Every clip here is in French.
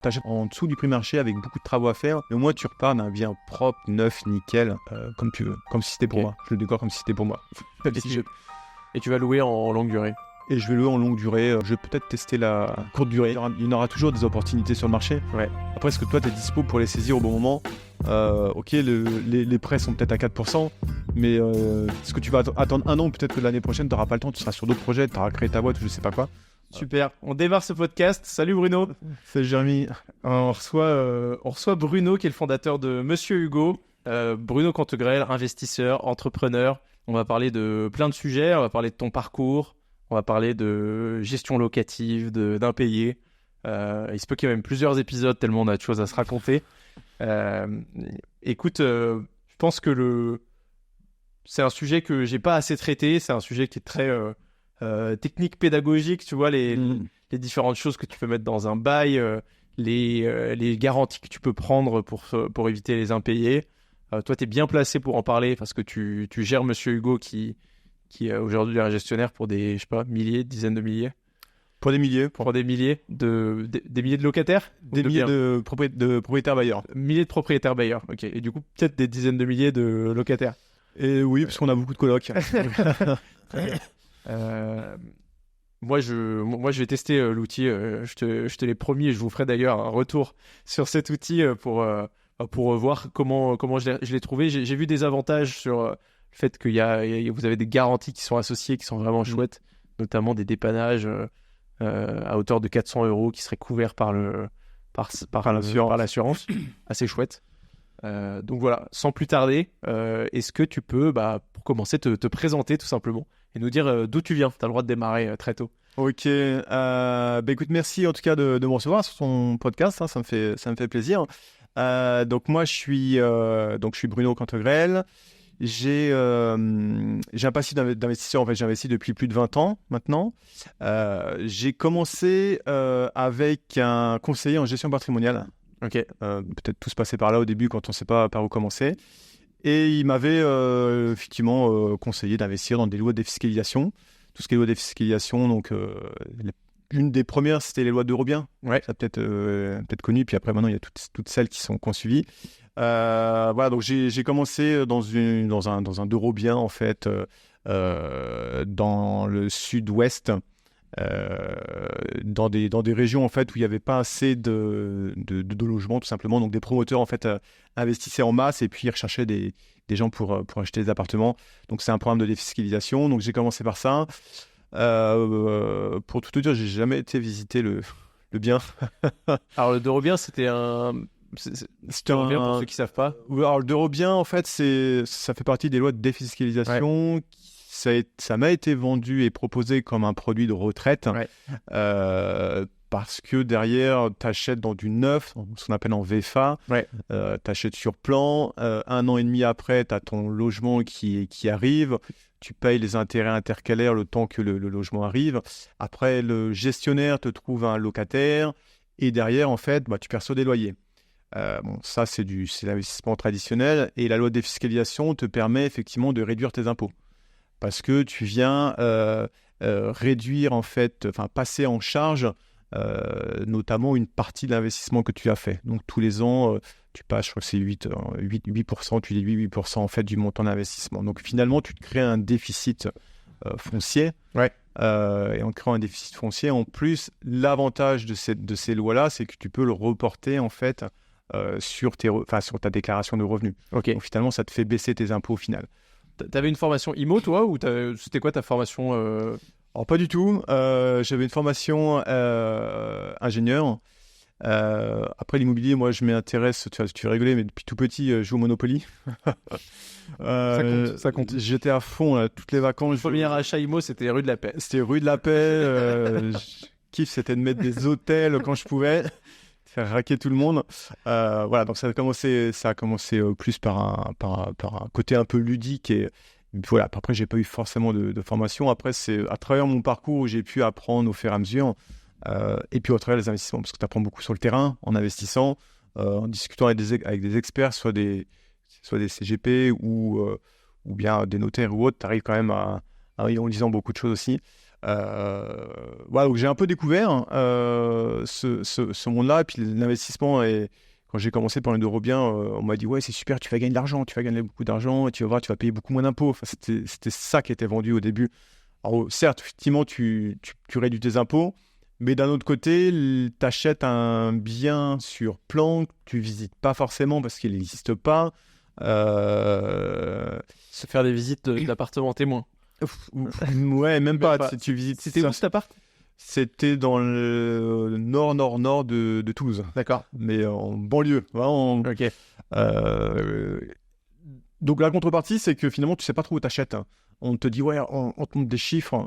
Tu achètes en dessous du prix marché avec beaucoup de travaux à faire, mais au moins tu repars d'un bien propre, neuf, nickel, comme tu veux, comme si c'était pour moi. Je le décore comme si c'était pour moi. Et tu vas louer en longue durée. Et je vais louer en longue durée. Je vais peut-être tester la courte durée. Il y en aura toujours des opportunités sur le marché. Ouais. Après, est-ce que toi, tu es dispo pour les saisir au bon moment? Ok, les prêts sont peut-être à 4%, mais est-ce que tu vas attendre un an? Peut-être que l'année prochaine, tu n'auras pas le temps, tu seras sur d'autres projets, tu auras créé ta boîte ou je sais pas quoi. Super, on démarre ce podcast. Salut Bruno. Salut Jérémy. On reçoit Bruno qui est le fondateur de Monsieur Hugo. Bruno Cantegrel, investisseur, entrepreneur. On va parler de plein de sujets, on va parler de ton parcours, on va parler de gestion locative, d'impayés. Il se peut qu'il y ait même plusieurs épisodes tellement on a de choses à se raconter. Écoute, je pense que c'est un sujet que j'ai pas assez traité, c'est un sujet qui est très technique, pédagogique, tu vois, les différentes choses que tu peux mettre dans un bail, les garanties que tu peux prendre pour éviter les impayés. Toi, tu es bien placé pour en parler parce que tu gères Monsieur Hugo qui est aujourd'hui un gestionnaire pour des, je sais pas, milliers, dizaines de milliers. Pour des milliers. Pour des milliers des milliers de locataires? Des milliers de propriétaires bailleurs. Milliers de propriétaires bailleurs, ok. Et du coup, peut-être des dizaines de milliers de locataires. Et oui, parce qu'on a beaucoup de colocs. Moi, je vais tester l'outil. Je te l'ai promis et je vous ferai d'ailleurs un retour sur cet outil pour voir comment je l'ai trouvé. J'ai vu des avantages sur le fait vous avez des garanties qui sont associées, qui sont vraiment chouettes, notamment des dépannages à hauteur de 400 € qui seraient couverts par l'assurance. Assez chouette. Donc voilà, sans plus tarder, est-ce que tu peux, pour commencer, te présenter tout simplement et nous dire d'où tu viens? Tu as le droit de démarrer très tôt. Ok, écoute, merci en tout cas de me recevoir sur ton podcast, hein, ça me fait plaisir. Donc moi je suis Bruno Cantegrel. J'ai un passif d'investisseur, en fait j'investis depuis plus de 20 ans maintenant. J'ai commencé avec un conseiller en gestion patrimoniale. Ok. Peut-être tous passer par là au début quand on ne sait pas par où commencer. Et il m'avait effectivement conseillé d'investir dans des lois de défiscalisation. Tout ce qui est loi de défiscalisation, donc une des premières, c'était les lois d'Eurobien. Ouais. Ça peut-être connu. Puis après, maintenant, il y a toutes celles qui sont suivies. Voilà, donc j'ai commencé dans un d'Eurobien, en fait, dans le sud-ouest, dans des régions, en fait, où il n'y avait pas assez de logements, tout simplement. Donc, des promoteurs, en fait, investissaient en masse et puis ils recherchaient des gens pour acheter des appartements. Donc, c'est un programme de défiscalisation. Donc, j'ai commencé par ça. Pour tout te dire, j'ai jamais été visiter le bien. Alors, le Dorobien, c'était C'était pour ceux qui savent pas. Alors, le Dorobien, en fait, ça fait partie des lois de défiscalisation. Ouais. Ça m'a été vendu et proposé comme un produit de retraite. Ouais. Parce que derrière, tu achètes dans du neuf, ce qu'on appelle en VFA. Ouais. Tu achètes sur plan. 1 an et demi après, tu as ton logement qui arrive. Tu payes les intérêts intercalaires le temps que le logement arrive. Après, le gestionnaire te trouve un locataire. Et derrière, en fait, tu perçois des loyers. Ça, c'est l'investissement traditionnel. Et la loi de défiscalisation te permet effectivement de réduire tes impôts. Parce que tu viens réduire, en fait, passer en charge notamment une partie de l'investissement que tu as fait. Donc, tous les ans, tu passes, je crois que c'est 8%, tu déduis 8% en fait du montant d'investissement. Donc, finalement, tu te crées un déficit foncier. Ouais. Et en créant un déficit foncier, en plus, l'avantage de ces lois-là, c'est que tu peux le reporter, en fait, sur ta déclaration de revenus. Okay. Donc, finalement, ça te fait baisser tes impôts au final. T'avais une formation IMO, toi, ou c'était quoi ta formation Alors, pas du tout. J'avais une formation ingénieur. Après l'immobilier, moi, je m'intéresse, tu vas rigoler, mais depuis tout petit, je joue au Monopoly. Ça compte. J'étais à fond, là, toutes les vacances. Le premier achat IMO, c'était rue de la Paix. C'était rue de la Paix. Je kiffe, c'était de mettre des hôtels quand je pouvais. Faire raquer tout le monde. Voilà, donc ça a commencé plus par un côté un peu ludique et voilà. Après, j'ai pas eu forcément de formation. Après, c'est à travers mon parcours où j'ai pu apprendre au fur et à mesure. Et puis au travers des investissements, parce que tu apprends beaucoup sur le terrain en investissant, en discutant avec des experts, soit des CGP ou bien des notaires ou autres. Tu arrives quand même en lisant beaucoup de choses aussi. Voilà, donc j'ai un peu découvert ce monde-là, et puis l'investissement. Et quand j'ai commencé par les Eurobiens, on m'a dit ouais, c'est super, tu vas gagner de l'argent, tu vas gagner beaucoup d'argent, et tu vas voir, tu vas payer beaucoup moins d'impôts. Enfin, c'était ça qui était vendu au début. Alors certes, effectivement, tu réduis tes impôts, mais d'un autre côté, tu achètes un bien sur plan que tu visites pas forcément parce qu'il n'existe pas. Se faire des visites d'appartements témoins. Ouais, même pas. Tu visites. C'était où cet appart ? C'était dans le nord de Toulouse. D'accord. Mais en banlieue. Vraiment. Ok. Donc la contrepartie, c'est que finalement, tu sais pas trop où t'achètes. On te dit, ouais, on te montre des chiffres,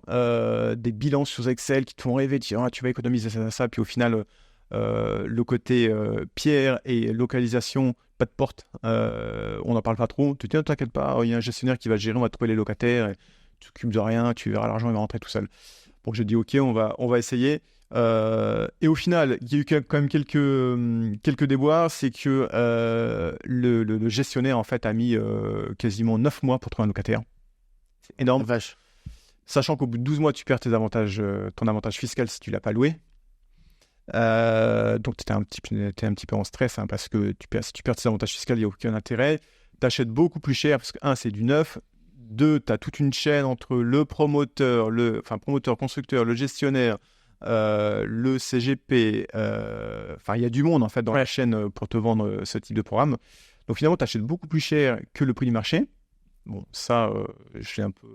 des bilans sur Excel qui te font rêver. Tu vas économiser ça. Puis au final, le côté pierre et localisation, pas de porte, on n'en parle pas trop. Tu te dis, ne t'inquiète pas, il y a un gestionnaire qui va gérer, on va trouver les locataires. Et tu t'occupes de rien, tu verras l'argent, il va rentrer tout seul. Donc j'ai dit, ok, on va essayer. Et au final, il y a eu quand même quelques déboires. C'est que le gestionnaire, en fait, a mis quasiment 9 mois pour trouver un locataire. C'est énorme. Vache. Sachant qu'au bout de 12 mois, tu perds ton avantage fiscal si tu ne l'as pas loué. Donc, tu étais un petit peu en stress, hein, parce que si tu perds tes avantages fiscaux, il n'y a aucun intérêt. Tu achètes beaucoup plus cher parce que, 1, c'est du neuf. 2, tu as toute une chaîne entre le promoteur, constructeur, le gestionnaire, le CGP. Enfin, il y a du monde en fait dans la chaîne pour te vendre ce type de programme. Donc, finalement, tu achètes beaucoup plus cher que le prix du marché. Bon, ça, je l'ai un peu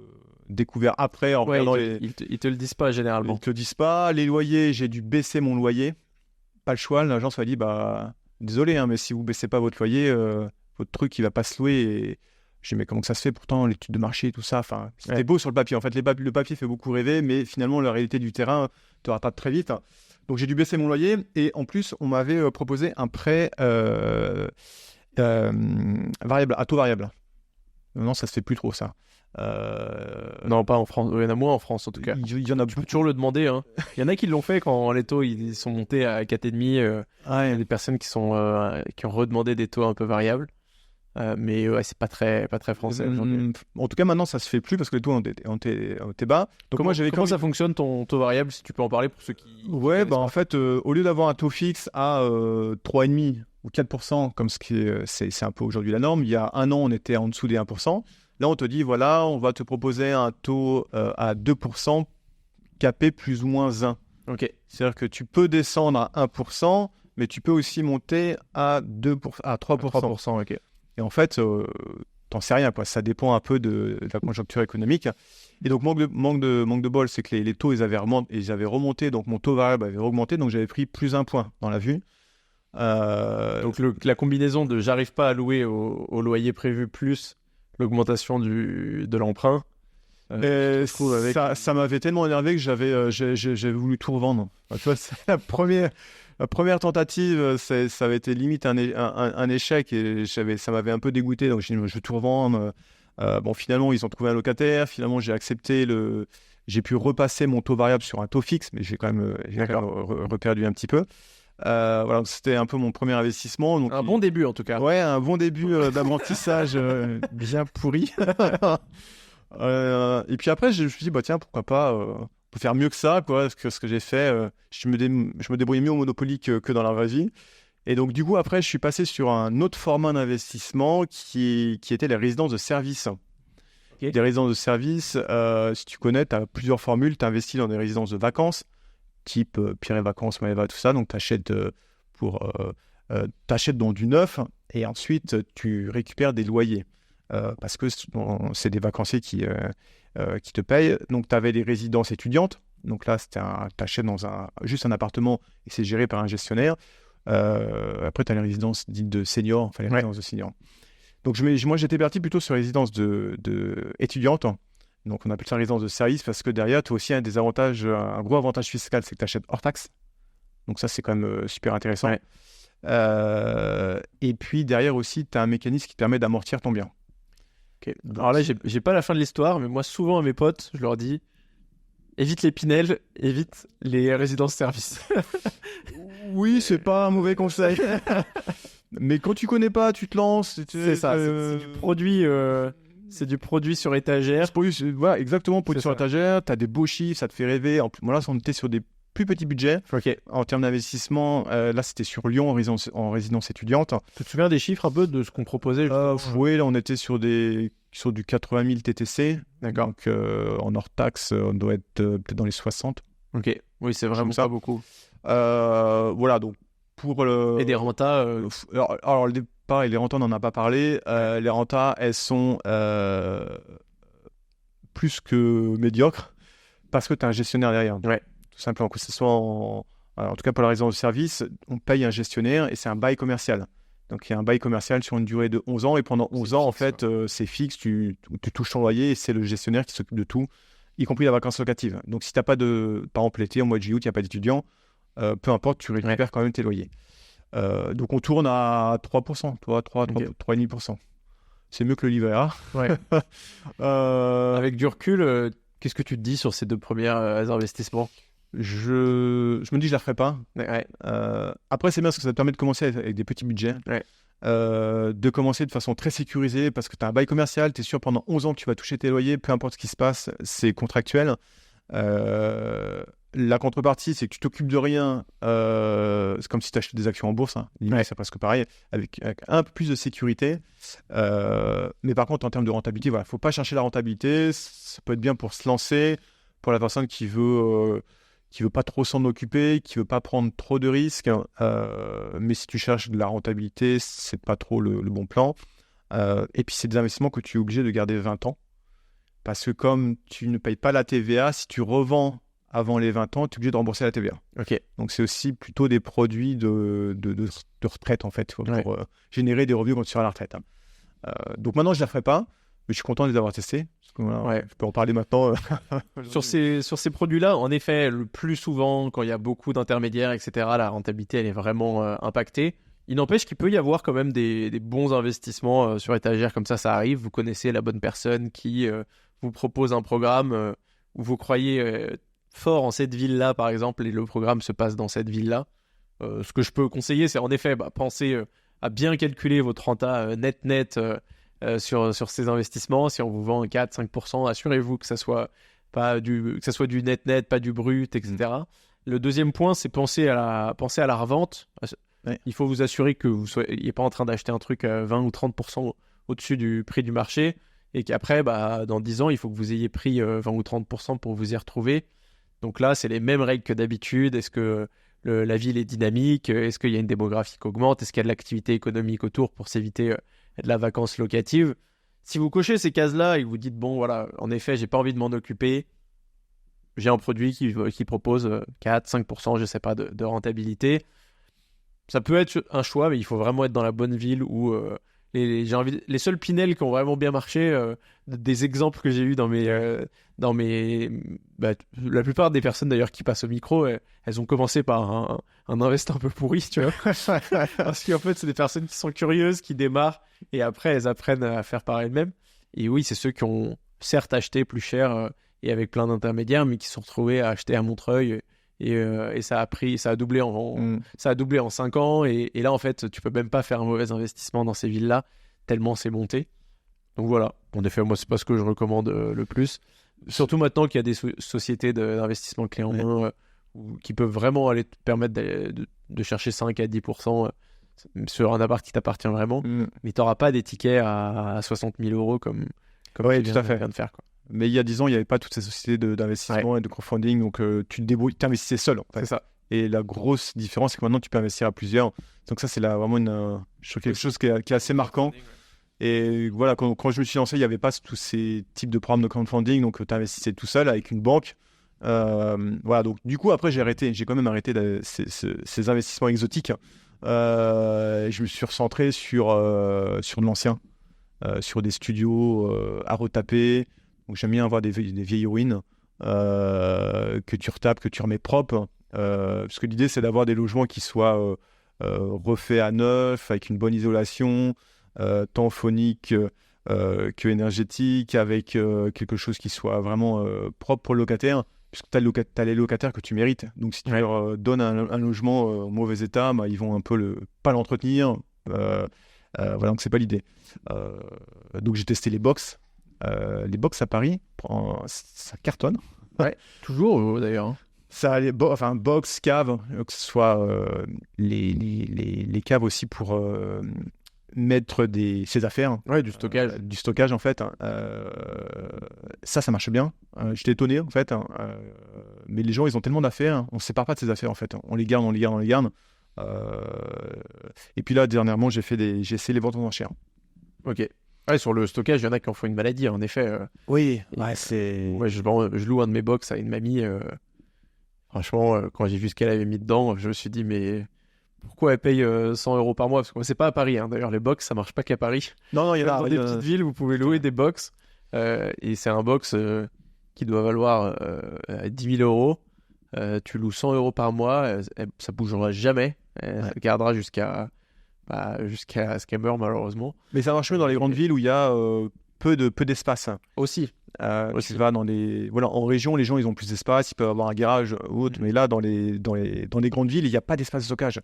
découvert après en regardant ils te le disent pas généralement. Ils te le disent pas. Les loyers, j'ai dû baisser mon loyer. Pas le choix. L'agence m'a dit, désolé, hein, mais si vous baissez pas votre loyer, votre truc, il va pas se louer. Et j'ai dit, mais comment que ça se fait pourtant, l'étude de marché et tout ça. Enfin, c'était beau sur le papier. En fait, le papier fait beaucoup rêver, mais finalement, la réalité du terrain te rattrape très vite. Donc, j'ai dû baisser mon loyer. Et en plus, on m'avait proposé un prêt variable, à taux variable. Non, ça se fait plus trop, ça. Non, pas en France. Il y en a moins en France, en tout cas. Il y en a tu peux toujours le demander. Hein. Il y en a qui l'ont fait quand les taux ils sont montés à 4,5. Il y a des personnes qui ont redemandé des taux un peu variables. Mais c'est pas très français aujourd'hui. En tout cas, maintenant, ça se fait plus parce que les taux ont été bas. Donc, comment ça fonctionne ton taux variable, si tu peux en parler pour ceux qui... Ouais, en fait, au lieu d'avoir un taux fixe à 3,5 ou 4%, comme c'est un peu aujourd'hui la norme, il y a un an, on était en dessous des 1%. Là, on te dit, voilà, on va te proposer un taux à 2%, capé plus ou moins 1. Ok. C'est-à-dire que tu peux descendre à 1%, mais tu peux aussi monter à 3%. À 3%, ok. Et en fait, t'en sais rien, quoi. Ça dépend un peu de la conjoncture économique. Et donc, manque de bol, c'est que les taux, ils avaient remonté, donc mon taux variable avait augmenté, donc j'avais pris plus 1 point dans la vue. Donc, la combinaison de j'arrive pas à louer au loyer prévu plus l'augmentation de l'emprunt. Ça m'avait tellement énervé que j'avais voulu tout revendre. Tu vois, c'est la première tentative, ça avait été limite un échec et ça m'avait un peu dégoûté. Donc, je vais tout revendre. Finalement, ils ont trouvé un locataire. Finalement, j'ai accepté j'ai pu repasser mon taux variable sur un taux fixe, mais j'ai quand même reperdu un petit peu. Voilà, c'était un peu mon premier investissement. Donc, bon début, en tout cas. Ouais, un bon début d'apprentissage bien pourri. Et puis après, je me suis dit, tiens, pourquoi pas, on peut faire mieux que ça, quoi. Ce que j'ai fait, je me débrouillais mieux au Monopoly que dans la vraie vie. Et donc, du coup, après, je suis passé sur un autre format d'investissement qui était les résidences de service. Okay. Des résidences de service, si tu connais, tu as plusieurs formules. Tu investis dans des résidences de vacances, type Pierre et Vacances, Maëva, tout ça. Donc, tu achètes dans du neuf et ensuite, tu récupères des loyers. Parce que c'est des vacanciers qui te payent. Donc, tu avais des résidences étudiantes. Donc là, tu achètes juste un appartement et c'est géré par un gestionnaire. Après, tu as les résidences dites de seniors, enfin les résidences de seniors. Donc, moi, j'étais parti plutôt sur les résidences étudiantes. Donc, on appelle ça résidence de service parce que derrière, tu as aussi un gros avantage fiscal, c'est que tu achètes hors taxe. Donc, ça, c'est quand même super intéressant. Ouais. Et puis, derrière aussi, tu as un mécanisme qui te permet d'amortir ton bien. Okay. Alors là, j'ai pas la fin de l'histoire, mais moi, souvent à mes potes, je leur dis évite les Pinel, évite les résidences-services. Oui, c'est pas un mauvais conseil. Mais quand tu connais pas, tu te lances. C'est ça, c'est du produit C'est du produit sur étagère. Voilà, exactement, produit sur ça. étagère, tu as des beaux chiffres, ça te fait rêver. En plus, moi, là, on était sur des plus petits budgets. Ok. En termes d'investissement, là, c'était sur Lyon en résidence étudiante. Tu te souviens des chiffres un peu de ce qu'on proposait Oui, là, on était sur du 80 000 TTC. D'accord. Donc, en hors taxe, on doit être peut-être dans les 60. Ok. Oui, c'est vraiment ça. pas beaucoup. Voilà, donc pour le... Et des rentas alors, le départ et les rentas, on n'en a pas parlé. Les rentas, elles sont plus que médiocres parce que tu as un gestionnaire derrière. Ouais. Tout simplement, que ce soit en tout cas pour la résidence de service, on paye un gestionnaire et c'est un bail commercial. Donc il y a un bail commercial sur une durée de 11 ans et pendant 11 ans, en fait, c'est fixe, tu touches ton loyer et c'est le gestionnaire qui s'occupe de tout, y compris la vacance locative. Donc si tu n'as pas par exemple l'été, au mois de juillet, il n'y a pas d'étudiants, peu importe, tu récupères quand même tes loyers. Donc on tourne à 3%, 3,5%. C'est mieux que le livret A. Ouais. Avec du recul, qu'est-ce que tu te dis sur ces 2 premiers investissements ? Je me dis que je la ferai pas. Ouais. Après, c'est bien parce que ça te permet de commencer avec des petits budgets. Ouais. De commencer de façon très sécurisée parce que tu as un bail commercial, tu es sûr pendant 11 ans que tu vas toucher tes loyers, peu importe ce qui se passe, c'est contractuel. La contrepartie, c'est que tu t'occupes de rien. C'est comme si tu achetais des actions en bourse. Hein. C'est presque pareil, avec un peu plus de sécurité. Mais par contre, en termes de rentabilité, il ne faut pas chercher la rentabilité. Ça peut être bien pour se lancer, pour la personne qui veut pas trop s'en occuper, qui veut pas prendre trop de risques. Mais si tu cherches de la rentabilité, c'est pas trop le bon plan. Et puis, c'est des investissements que tu es obligé de garder 20 ans. Parce que comme tu ne payes pas la TVA, si tu revends avant les 20 ans, tu es obligé de rembourser la TVA. Ok. Donc, c'est aussi plutôt des produits de retraite, en fait, pour générer des revenus quand tu seras à la retraite. Donc, maintenant, je ne la ferai pas, mais je suis content de les avoir testés. Parce que, voilà, je peux en parler maintenant. Sur ces produits-là, en effet, le plus souvent, quand il y a beaucoup d'intermédiaires, etc., la rentabilité, elle est vraiment impactée. Il n'empêche qu'il peut y avoir quand même des bons investissements sur étagère, comme ça arrive. Vous connaissez la bonne personne qui vous propose un programme où vous croyez fort en cette ville-là, par exemple, et le programme se passe dans cette ville-là. Ce que je peux conseiller, c'est en effet penser à bien calculer votre renta net sur ces investissements. Si on vous vend 4-5%, assurez-vous que ça soit du net, pas du brut, etc. Le deuxième point, c'est penser à la revente. Ouais. Il faut vous assurer que vous soyez pas en train d'acheter un truc à 20 ou 30% au-dessus du prix du marché et qu'après, dans 10 ans, il faut que vous ayez pris 20 ou 30% pour vous y retrouver. Donc là, c'est les mêmes règles que d'habitude. Est-ce que la ville est dynamique ? Est-ce qu'il y a une démographie qui augmente ? Est-ce qu'il y a de l'activité économique autour pour s'éviter de la vacance locative ? Si vous cochez ces cases-là et que vous dites, bon, voilà, en effet, j'ai pas envie de m'en occuper, j'ai un produit qui propose 4-5%, je sais pas, de rentabilité. Ça peut être un choix, mais il faut vraiment être dans la bonne ville où les seuls Pinel qui ont vraiment bien marché, des exemples que j'ai eus dans mes la plupart des personnes d'ailleurs qui passent au micro, elles ont commencé par un invest un peu pourri, tu vois. Parce qu'en fait, c'est des personnes qui sont curieuses, qui démarrent et après elles apprennent à faire par elles-mêmes. Et oui, c'est ceux qui ont certes acheté plus cher et avec plein d'intermédiaires, mais qui se sont retrouvés à acheter à Montreuil. Et ça a doublé en 5 ans et là en fait tu peux même pas faire un mauvais investissement dans ces villes là tellement c'est monté. Donc voilà, en effet moi c'est pas ce que je recommande le plus, surtout maintenant qu'il y a des sociétés d'investissement clé en main qui peuvent vraiment aller te permettre de chercher 5 à 10% sur un appart qui t'appartient vraiment, mais t'auras pas des tickets à 60 000 euros comme tu viens de faire, quoi. Mais il y a 10 ans, il n'y avait pas toutes ces sociétés d'investissement et de crowdfunding, donc tu te débrouilles, tu investissais seul. En fait. C'est ça. Et la grosse différence, c'est que maintenant, tu peux investir à plusieurs. Donc ça, c'est vraiment quelque chose qui est assez marquant. Et voilà, quand je me suis lancé, il n'y avait pas tous ces types de programmes de crowdfunding, donc tu investissais tout seul avec une banque. Voilà, donc du coup, après, j'ai quand même arrêté ces investissements exotiques. Je me suis recentré sur de l'ancien, sur des studios à retaper. Donc j'aime bien avoir des vieilles ruines que tu retapes, que tu remets propres. Parce que l'idée, c'est d'avoir des logements qui soient refaits à neuf, avec une bonne isolation, tant phonique que énergétique, avec quelque chose qui soit vraiment propre pour le locataire. Puisque tu as les locataires que tu mérites. Donc si tu leur donnes un logement en mauvais état, ils vont un peu pas l'entretenir. Voilà, donc c'est pas l'idée. Donc j'ai testé les box. les box à Paris, ça cartonne. Ouais, toujours d'ailleurs. Hein. Ça, box, cave, que ce soit les caves aussi pour mettre ses affaires. Ouais, du stockage. Du stockage, en fait. Ça marche bien. J'étais étonné, en fait. Mais les gens, ils ont tellement d'affaires. On ne se sépare pas de ces affaires, en fait. On les garde. Et puis là, dernièrement, j'ai essayé les ventes en enchères. Ok. Ouais, sur le stockage, il y en a qui en font une maladie, en effet. Oui, c'est... Ouais, je loue un de mes box à une mamie. Franchement, quand j'ai vu ce qu'elle avait mis dedans, je me suis dit, mais pourquoi elle paye 100 € par mois? Parce que c'est pas à Paris. Hein. D'ailleurs, les box, ça marche pas qu'à Paris. Non, il y en a dans des petites villes, vous pouvez louer des box. Et c'est un box qui doit valoir 10 000 €. Tu loues 100 € par mois, ça bougera jamais. Elle gardera jusqu'à ce qu'elle meure, malheureusement. Mais ça marche mieux dans les grandes villes où il y a peu d'espace. Aussi. Tu vas dans en région, les gens ils ont plus d'espace, ils peuvent avoir un garage ou autre, mais là dans les grandes villes, il n'y a pas d'espace de stockage.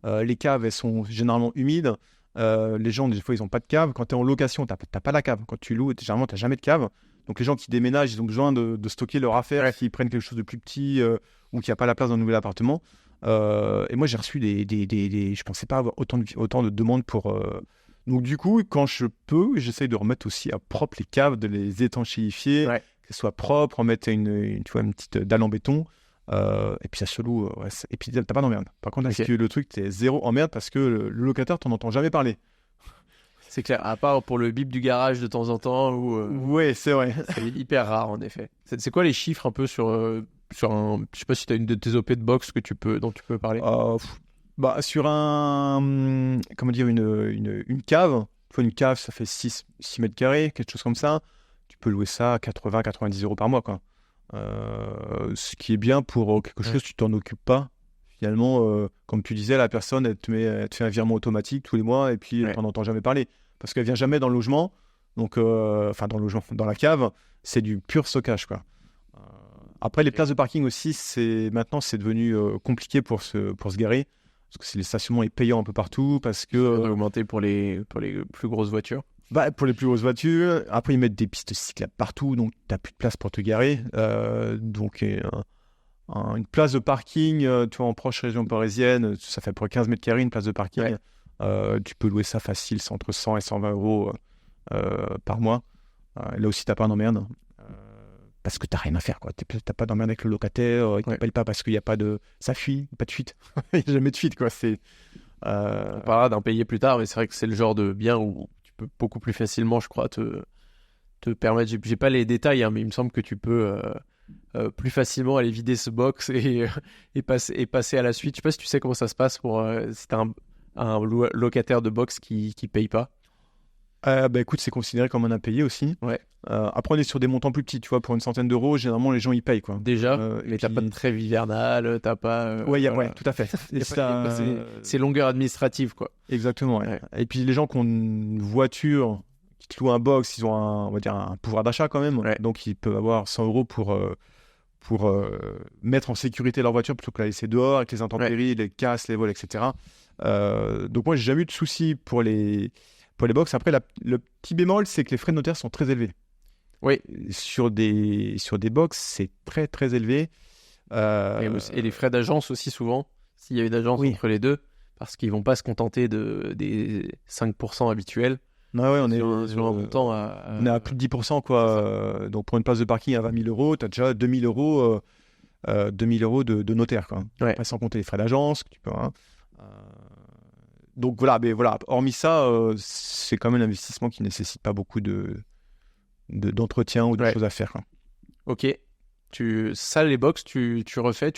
Les caves, elles sont généralement humides. Les gens, des fois, ils n'ont pas de cave. Quand tu es en location, tu n'as pas la cave. Quand tu loues, généralement, tu n'as jamais de cave. Donc les gens qui déménagent, ils ont besoin de stocker leur affaire s'ils prennent quelque chose de plus petit ou qu'il n'y a pas la place dans un nouvel appartement. Et moi, j'ai reçu je pensais pas avoir autant de demandes pour... Donc du coup, quand je peux, j'essaye de remettre aussi à propre les caves, de les étanchéifier, qu'elles soient propres, en mettre une petite dalle en béton. Et puis ça se loue. Et puis t'as pas d'emmerde. Par contre, est-ce que le truc, t'es zéro emmerde parce que le locataire, t'en entends jamais parler. C'est clair, à part pour le bip du garage de temps en temps. Ouais, c'est vrai. C'est hyper rare en effet. C'est quoi les chiffres un peu sur un... Je sais pas si tu as une de tes OP de box dont tu peux parler. Sur une cave, une cave, ça fait 6 mètres carrés, quelque chose comme ça. Tu peux louer ça à 80-90 € par mois, quoi. Ce qui est bien pour quelque chose, tu t'en occupes pas. Finalement, comme tu disais, la personne, elle te fait un virement automatique tous les mois et puis elle t'en entend jamais parler. Parce qu'elle vient jamais dans le logement. Donc, dans la cave, c'est du pur stockage, quoi. Après, les places de parking aussi, maintenant, c'est devenu compliqué pour se garer. Parce que les stationnements est payant un peu partout. Parce que. Augmenter pour les plus grosses voitures. Pour les plus grosses voitures. Après, ils mettent des pistes cyclables partout. Donc, tu n'as plus de place pour te garer. Une place de parking, tu vois, en proche région parisienne, ça fait à peu près 15 mètres carrés, une place de parking. Tu peux louer ça facile, c'est entre 100 et 120 € par mois. Là aussi, tu n'as pas d'emmerde. Parce que tu n'as rien à faire, quoi. Tu n'as pas d'emmerde avec le locataire, il ne t'appelle pas parce qu'il n'y a pas de... Ça fuit, pas de fuite. Il n'y a jamais de fuite, quoi. On parlera d'en payer plus tard, mais c'est vrai que c'est le genre de bien où tu peux beaucoup plus facilement, je crois, te permettre... J'ai pas les détails, hein, mais il me semble que tu peux... plus facilement aller vider ce box et passer à la suite. Je sais pas si tu sais comment ça se passe pour si t'as un locataire de box qui paye pas. Écoute, c'est considéré comme un impayé aussi. Après, on est sur des montants plus petits, tu vois, pour une centaine d'euros, généralement les gens ils payent, quoi. Déjà, mais t'as pas de trêve hivernale, t'as pas. Ouais, tout à fait. C'est longueur administrative, quoi. Exactement. Ouais. Et puis les gens qui ont une voiture, qui te louent un box, ils ont on va dire un pouvoir d'achat quand même. Donc ils peuvent avoir 100 € pour mettre en sécurité leur voiture plutôt que la laisser dehors avec les intempéries, les casses, les vols, etc. Donc moi, j'ai jamais eu de soucis pour les box. Après, le petit bémol, c'est que les frais de notaire sont très élevés. Oui. Sur des box, c'est très, très élevé. Et les frais d'agence aussi, souvent, s'il y a une agence entre les deux, parce qu'ils vont pas se contenter des 5% habituels. On est sur un montant on est à plus de 10%, quoi. Donc, pour une place de parking à 20 000 €, tu as déjà 2 000 €, 2 000 € de notaire, quoi. Pas sans compter les frais d'agence que tu peux... Donc voilà, mais voilà, hormis ça, c'est quand même un investissement qui ne nécessite pas beaucoup d'entretien ou de choses à faire, quoi. Ok. Les box, tu referais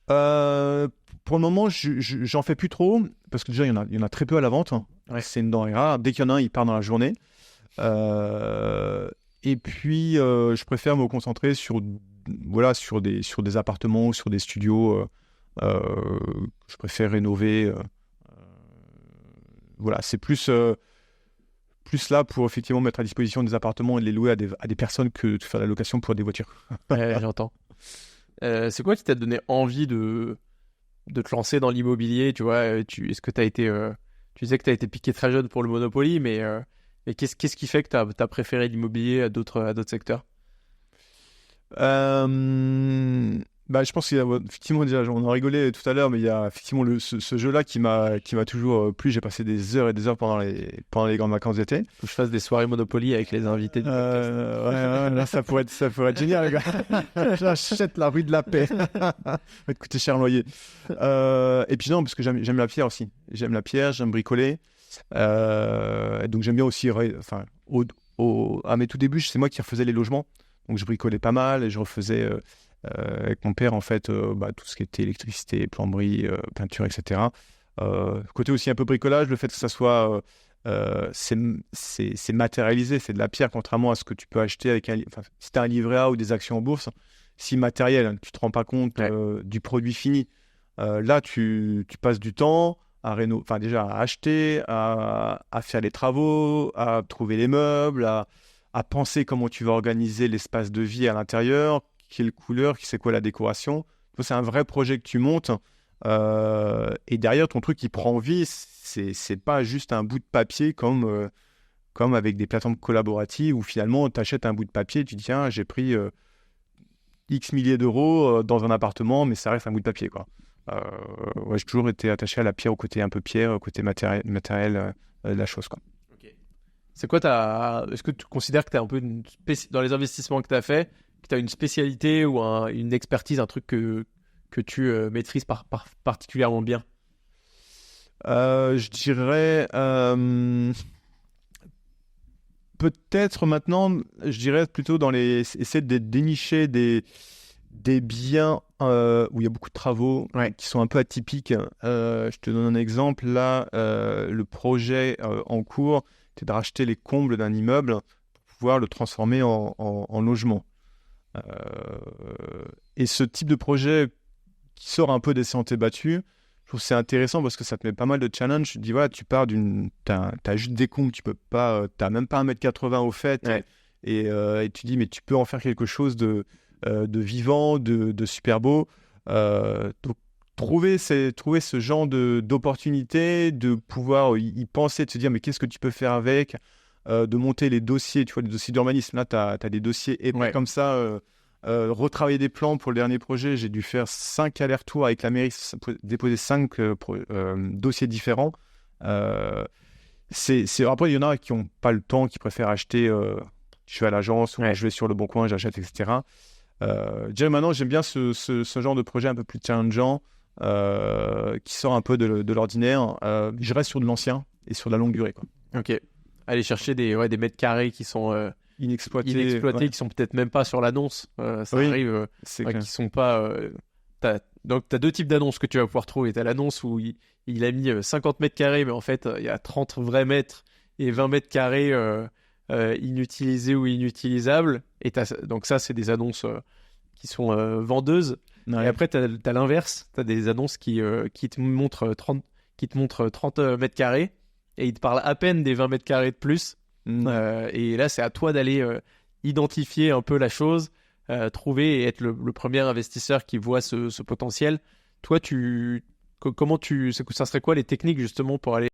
Pour le moment, j'en fais plus trop, parce que déjà, il y en a très peu à la vente. C'est une denrée rare. Dès qu'il y en a un, il part dans la journée. Et puis, je préfère me concentrer sur des appartements, sur des studios. Je préfère rénover. C'est plus là pour effectivement mettre à disposition des appartements et les louer à des personnes que de faire la location pour des voitures. J'entends. C'est quoi qui t'a donné envie de te lancer dans l'immobilier, tu vois, est-ce que t'as été tu disais que t'as été piqué très jeune pour le Monopoly, mais Et qu'est-ce qui fait que tu as préféré l'immobilier à d'autres secteurs? Je pense qu'il y a effectivement, déjà, on en rigolait tout à l'heure, mais il y a effectivement ce jeu-là qui m'a toujours plu. J'ai passé des heures et des heures pendant les grandes vacances d'été. Faut que je fasse des soirées Monopoly avec les invités du podcast. Là, ça pourrait être génial, les gars. J'achète la rue de la Paix. Ça va te coûter cher loyer. Et puis non, parce que j'aime la pierre aussi. J'aime la pierre, j'aime bricoler. Donc j'aime bien aussi, à mes tout débuts, c'est moi qui refaisais les logements. Donc je bricolais pas mal et je refaisais avec mon père en fait tout ce qui était électricité, plomberie, peinture, etc. Côté aussi un peu bricolage, le fait que ça soit c'est matérialisé, c'est de la pierre, contrairement à ce que tu peux acheter avec si tu as un livret A ou des actions en bourse, si matériel, tu te rends pas compte du produit fini. Là tu passes du temps à déjà à acheter, à faire les travaux, à trouver les meubles, à penser comment tu vas organiser l'espace de vie à l'intérieur, quelle couleur, c'est quoi la décoration. C'est un vrai projet que tu montes. Et derrière, ton truc qui prend vie, c'est pas juste un bout de papier comme avec des plateformes collaboratives où finalement, tu achètes un bout de papier, tu dis tiens, j'ai pris X milliers d'euros dans un appartement, mais ça reste un bout de papier, quoi. J'ai toujours été attaché à la pierre, au côté un peu pierre, au côté matériel de la chose, quoi. C'est quoi est-ce que tu considères que tu as un peu dans les investissements que tu as fait, que tu as une spécialité ou une expertise, un truc que tu maîtrises particulièrement bien? Je dirais peut-être maintenant, je dirais plutôt essayer de dénicher des biens où il y a beaucoup de travaux qui sont un peu atypiques. Je te donne un exemple. Là, le projet en cours, c'est de racheter les combles d'un immeuble pour pouvoir le transformer en logement. Et ce type de projet qui sort un peu des sentiers battus, je trouve que c'est intéressant parce que ça te met pas mal de challenge. Tu te dis, voilà, tu pars t'as juste des combles, tu peux pas, t'as même pas 1,80 m au fait. Et tu dis, mais tu peux en faire quelque chose de vivant, de super beau. Donc, trouver ce genre d'opportunité, de pouvoir y penser, de se dire, mais qu'est-ce que tu peux faire avec, de monter les dossiers, tu vois, les dossiers d'urbanisme. Là, tu as des dossiers épais comme ça. Retravailler des plans pour le dernier projet, j'ai dû faire 5 allers-retours avec la mairie, déposer 5 dossiers différents. Après, il y en a qui n'ont pas le temps, qui préfèrent acheter. Je vais à l'agence ou je vais sur le Bon Coin, j'achète, etc. Déjà maintenant, j'aime bien ce genre de projet un peu plus challengeant, qui sort un peu de l'ordinaire. Je reste sur de l'ancien et sur de la longue durée, quoi. Ok. Aller chercher des mètres carrés qui sont inexploités, qui sont peut-être même pas sur l'annonce. Ça arrive, qui sont pas. Donc, tu as deux types d'annonces que tu vas pouvoir trouver. Tu as l'annonce où il a mis 50 mètres carrés, mais en fait, il y a 30 vrais mètres et 20 mètres carrés inutilisés ou inutilisables. Et donc, ça, c'est des annonces qui sont vendeuses. Et après, tu as l'inverse. Tu as des annonces qui te montrent 30 mètres carrés et ils te parlent à peine des 20 mètres carrés de plus. Et là, c'est à toi d'aller identifier un peu la chose, trouver et être le premier investisseur qui voit ce potentiel. Toi, ça serait quoi les techniques justement pour aller